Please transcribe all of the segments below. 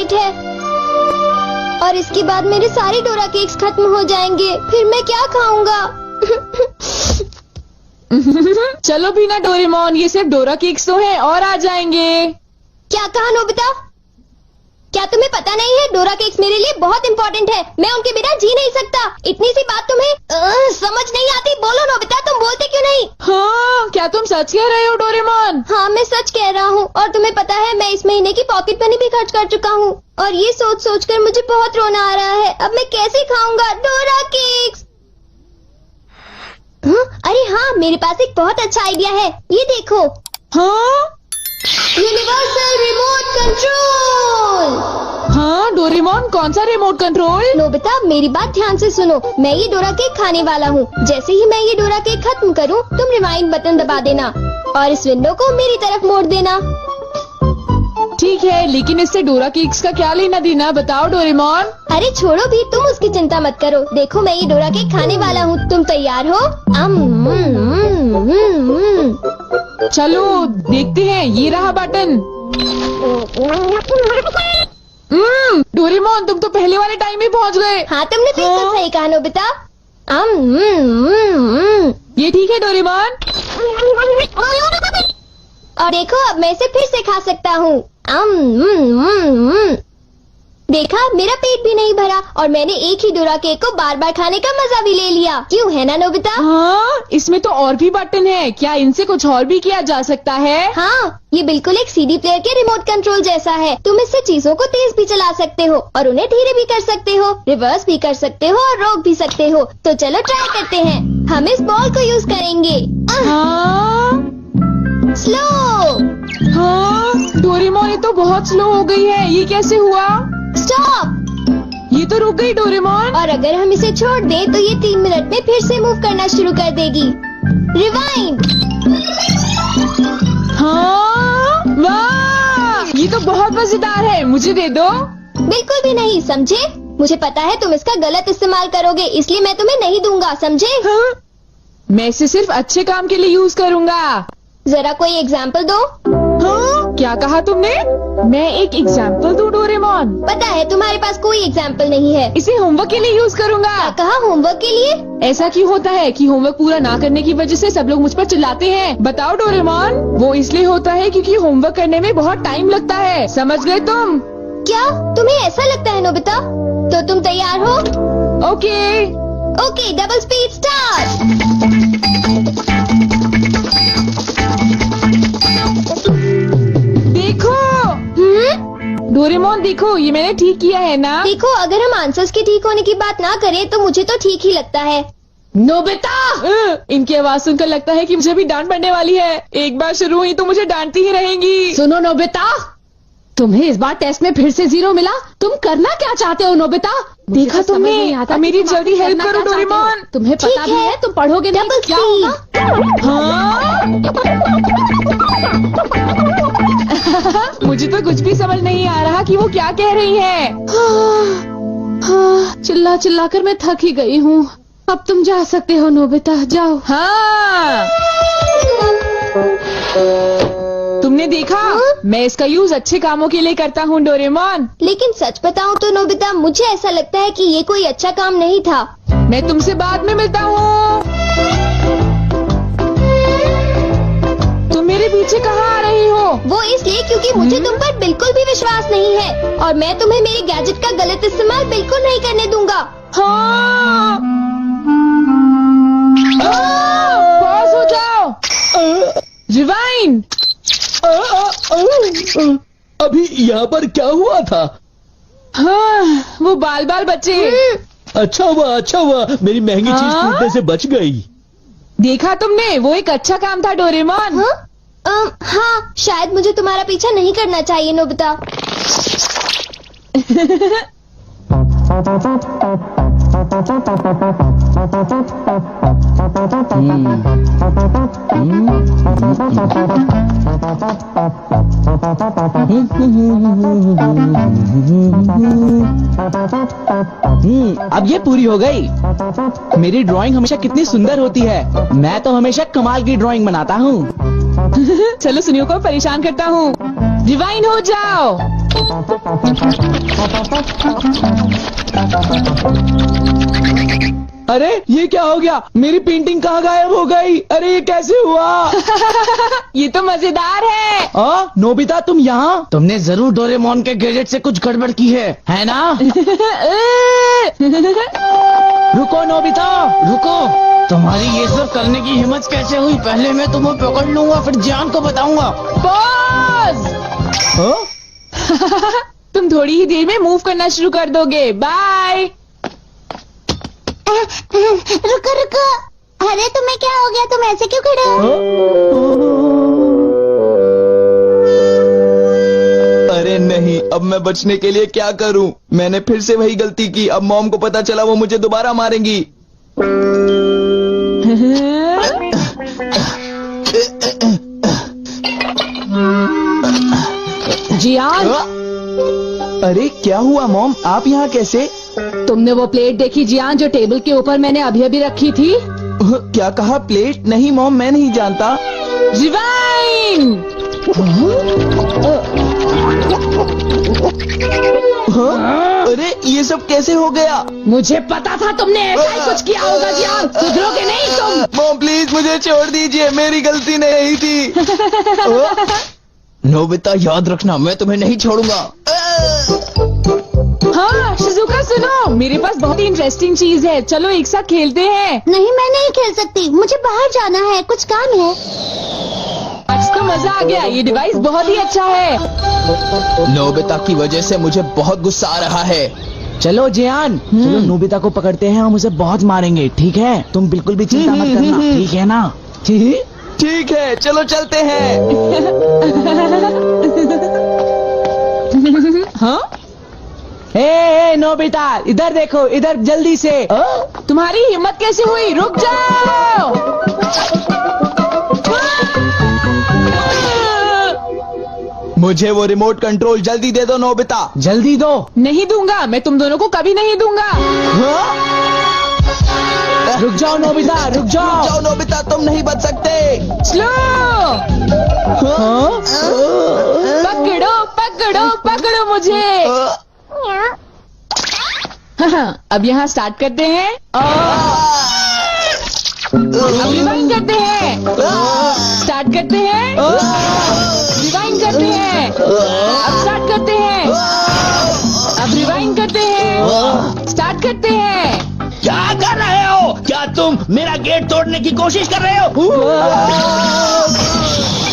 Flight है और इसके बाद मेरे सारे डोरा केक्स खत्म हो जाएंगे। फिर मैं क्या खाऊंगा? चलो भी ना डोरेमोन, ये सिर्फ डोरा केक्स तो हैं और आ जाएंगे। क्या कहा नोबिता? क्या तुम्हें पता नहीं है डोरा केक्स मेरे लिए बहुत इम्पोर्टेंट है। मैं उनके बिना जी नहीं सकता। इतनी सी बात तुम्हें समझ नहीं आती? बोलो नोबिता, तुम बोलते क्यों नहीं? हाँ, क्या तुम सच कह रहे हो डोरेमोन? हाँ, मैं सच कह रहा हूँ। और तुम्हें पता है मैं इस महीने की पॉकेट मनी भी खर्च कर चुका हूँ और ये सोच सोच कर मुझे बहुत रोना आ रहा है। अब मैं कैसे खाऊंगा डोरा केक्स? अरे हाँ, मेरे पास एक बहुत अच्छा आइडिया है। ये देखो। हाँ, यूनिवर्सल रिमोट कंट्रोल। हाँ डोरेमोन, कौन सा रिमोट कंट्रोल? नोबिता, मेरी बात ध्यान से सुनो। मैं ये डोरा केक खाने वाला हूँ। जैसे ही मैं ये डोरा केक खत्म करूँ, तुम रिवाइंड बटन दबा देना और इस विंडो को मेरी तरफ मोड़ देना। ठीक है, लेकिन इससे डोरा केक्स का क्या लेना देना, बताओ डोरेमोन। अरे छोड़ो भी, तुम उसकी चिंता मत करो। देखो, मैं ये डोरा केक खाने वाला हूँ। तुम तैयार हो? चलो देखते हैं, ये रहा बटन। डोरेमोन, तुम तो पहले वाले टाइम में पहुँच गए। हाँ, तुमने बिल्कुल सही कहा नोबिता। ये ठीक है डोरेमोन। और देखो, अब मैं इसे फिर से खा सकता हूँ। देखा, मेरा पेट भी नहीं भरा और मैंने एक ही डोरा केक को बार बार खाने का मजा भी ले लिया। क्यों, है ना नोबिता? हाँ, इसमें तो और भी बटन है। क्या इनसे कुछ और भी किया जा सकता है? हाँ, ये बिल्कुल एक सीडी प्लेयर के रिमोट कंट्रोल जैसा है। तुम इससे चीजों को तेज भी चला सकते हो और उन्हें धीरे भी कर सकते हो, रिवर्स भी कर सकते हो और रोक भी सकते हो। तो चलो ट्राई करते हैं। हम इस बॉल को यूज करेंगे। हाँ, स्लो। हाँ डोरेमोन, ये तो बहुत स्लो हो गई है। ये कैसे हुआ? स्टॉप। ये तो रुक गई डोरेमोन। और अगर हम इसे छोड़ दें तो ये 3 मिनट में फिर से मूव करना शुरू कर देगी। रिवाइंड। हाँ, वाह, ये तो बहुत मजेदार है। मुझे दे दो। बिल्कुल भी नहीं, समझे? मुझे पता है तुम इसका गलत इस्तेमाल करोगे, इसलिए मैं तुम्हें नहीं दूंगा, समझे? हाँ? मैं इसे सिर्फ अच्छे काम के लिए यूज करूँगा। जरा कोई एग्जाम्पल दो। हाँ? क्या कहा तुमने? मैं एक एग्जाम्पल दूं डोरेमोन? पता है तुम्हारे पास कोई एग्जाम्पल नहीं है। इसे होमवर्क के लिए यूज करूँगा। क्या कहा, होमवर्क के लिए? ऐसा क्यों होता है कि होमवर्क पूरा ना करने की वजह से सब लोग मुझ पर चिल्लाते हैं? बताओ डोरेमोन। वो इसलिए होता है क्योंकि होमवर्क करने में बहुत टाइम लगता है। समझ गए तुम? क्या तुम्हें ऐसा लगता है नोबिता? तो तुम तैयार हो? Okay. Okay, double speed start. देखो डोरेमोन, देखो ये मैंने ठीक किया है ना? देखो, अगर हम आंसर्स के ठीक होने की बात ना करें तो मुझे तो ठीक ही लगता है। नोबिता, इनकी आवाज सुनकर लगता है कि मुझे भी डांट पड़ने वाली है। एक बार शुरू हुई तो मुझे डांटती ही रहेंगी। सुनो नोबिता, तुम्हें इस बार टेस्ट में फिर से 0 मिला। तुम करना क्या चाहते हो नोबिता? देखा तुमने? मेरी जल्दी हेल्प करो डोरेमोन। तुम्हें पता भी है तुम पढ़ोगे नहीं तो क्या होगा? हाँ? मुझे तो कुछ भी समझ नहीं आ रहा कि वो क्या कह रही है। चिल्ला चिल्ला कर मैं थक ही गई हूँ। अब तुम जा सकते हो नोबिता, जाओ। हाँ, तुमने देखा? मैं इसका यूज अच्छे कामों के लिए करता हूँ डोरेमोन। लेकिन सच बताऊँ तो नोबिता, मुझे ऐसा लगता है कि ये कोई अच्छा काम नहीं था। मैं तुमसे बाद में मिलता हूँ। तुम मेरे पीछे कहाँ आ रही हो? वो इसलिए क्योंकि मुझे तुम पर बिल्कुल भी विश्वास नहीं है और मैं तुम्हें मेरे गैजेट का गलत इस्तेमाल बिल्कुल नहीं करने दूंगा। हाँ, पॉज हो जाओ। रिवाइंड। अभी यहाँ पर क्या हुआ था? हाँ, वो बाल बाल बचे। अच्छा हुआ, मेरी महंगी चीज टूटने से बच गई। देखा तुमने? वो एक अच्छा काम था डोरेमोन। हाँ, शायद मुझे तुम्हारा पीछा नहीं करना चाहिए नोबिता। अब ये पूरी हो गई। मेरी ड्राइंग हमेशा कितनी सुंदर होती है। मैं तो हमेशा कमाल की ड्राइंग बनाता हूँ। चलो सुनियो को परेशान करता हूँ। रिवाइंड हो जाओ। अरे ये क्या हो गया? मेरी पेंटिंग कहाँ गायब हो गई? अरे ये कैसे हुआ? ये तो मजेदार है। नोबिता तुम यहाँ? तुमने जरूर डोरेमोन के गैजेट से कुछ गड़बड़ की है ना? रुको नोबिता, रुको। तुम्हारी ये सब करने की हिम्मत कैसे हुई? पहले मैं तुम्हें पकड़ लूंगा, फिर जान को बताऊंगा। पॉज। तुम थोड़ी ही देर में मूव करना शुरू कर दोगे। बाय। रुको रुको, अरे तुम्हें क्या हो गया? तुम ऐसे क्यों खड़े हो? अरे नहीं, अब मैं बचने के लिए क्या करूं? मैंने फिर से वही गलती की। अब मॉम को पता चला, वो मुझे दोबारा मारेंगी। जियान, अरे क्या हुआ मॉम, आप यहाँ कैसे? तुमने वो प्लेट देखी जियान जो टेबल के ऊपर मैंने अभी अभी रखी थी? क्या कहा? प्लेट? नहीं मॉम, मैं नहीं जानता। रिवाइन। अरे ये सब कैसे हो गया? मुझे पता था तुमने ऐसा ही कुछ किया होगा जियान। सुधरोगे नहीं तुम। मॉम प्लीज मुझे छोड़ दीजिए, मेरी गलती नहीं थी। नोबिता याद रखना, मैं तुम्हें नहीं छोड़ूंगा। हाँ शिजुका सुनो, मेरे पास बहुत ही इंटरेस्टिंग चीज है। चलो एक साथ खेलते हैं। नहीं, मैं नहीं खेल सकती, मुझे बाहर जाना है, कुछ काम है। आज तो मजा आ गया, ये डिवाइस बहुत ही अच्छा है। नोबिता की वजह से मुझे बहुत गुस्सा आ रहा है। चलो जियान, चलो नोबिता को पकड़ते हैं, हम उसे बहुत मारेंगे। ठीक है? तुम बिल्कुल भी चिंता मत करना, ठीक है ना? ठीक है, चलो चलते हैं। हाँ? ए नोबिता, इधर देखो, इधर जल्दी से। तुम्हारी हिम्मत कैसे हुई? रुक जाओ। मुझे वो रिमोट कंट्रोल जल्दी दे दो नोबिता। जल्दी दो। नहीं दूंगा, मैं तुम दोनों को कभी नहीं दूंगा। रुक जाओ नोबिता, रुक जाओ। जाओ नोबिता, तुम नहीं बच सकते। स्लो। पकड़ो पकड़ो पकड़ो मुझे। हाँ, अब यहाँ स्टार्ट करते हैं। अब रिवाइंड करते हैं। स्टार्ट करते हैं। रिवाइंड करते हैं। अब स्टार्ट करते हैं। अब रिवाइंड करते हैं। स्टार्ट करते हैं। क्या कर रहे हो? क्या तुम मेरा गेट तोड़ने की कोशिश कर रहे हो?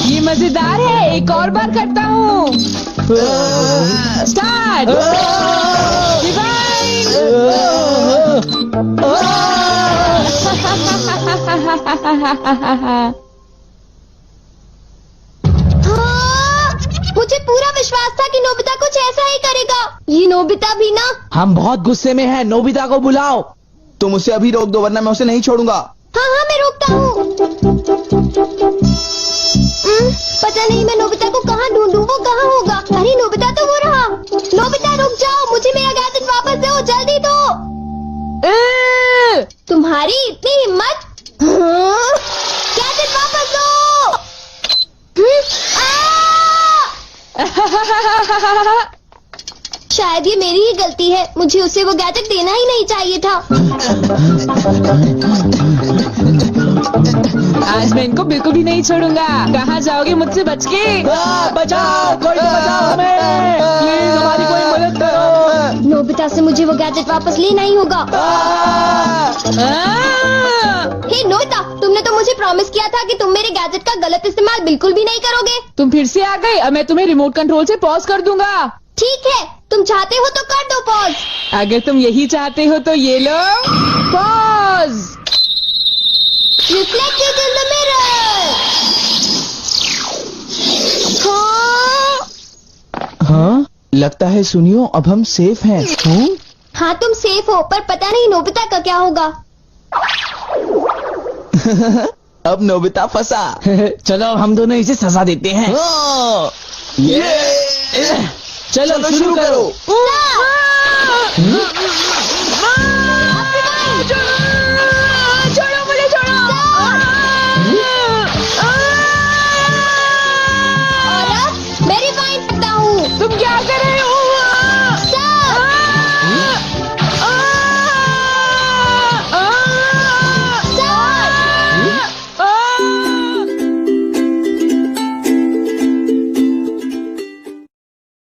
ये मजेदार है, एक और बार करता हूँ। स्टार्ट। रिवाइंड। मुझे पूरा विश्वास था कि नोबिता कुछ ऐसा ही करेगा। ये नोबिता भी ना। हम बहुत गुस्से में हैं, नोबिता को बुलाओ। तुम उसे अभी रोक दो, वरना मैं उसे नहीं छोड़ूंगा। हाँ हाँ, मैं रोकता हूँ। पता नहीं मैं नोबिता को कहाँ ढूंढूं, वो कहाँ होगा? अरे नोबिता तो वो रहा। नोबिता रुक जाओ, मुझे मेरा गैजेट वापस दो, जल्दी दो। तुम्हारी इतनी हिम्मत? गैजेट वापस दो। शायद ये मेरी ही गलती है, मुझे उसे वो गैजेट देना ही नहीं चाहिए था। आज मैं इनको बिल्कुल भी नहीं छोड़ूंगा। कहाँ जाओगे मुझसे बच के? बचाओ, कोई तो बचाओ हमें, प्लीज हमारी कोई मदद करो। नोबिता से मुझे वो गैजेट वापस लेना ही होगा। हे नोबिता, तुमने तो मुझे प्रॉमिस किया था कि तुम मेरे गैजेट का गलत इस्तेमाल बिल्कुल भी नहीं करोगे। तुम फिर से आ गए। अब मैं तुम्हें रिमोट कंट्रोल से पॉज कर दूंगा। ठीक है, तुम चाहते हो तो कर दो पॉज। अगर तुम यही चाहते हो तो ये लो pause. Reflected in the mirror. हाँ, लगता है सुनियो, अब हम सेफ हैं। हाँ तुम सेफ हो, पर पता नहीं नोबिता का क्या होगा। अब नोबिता फंसा। चलो हम दोनों इसे सजा देते हैं। चलो शुरू करो। Stop!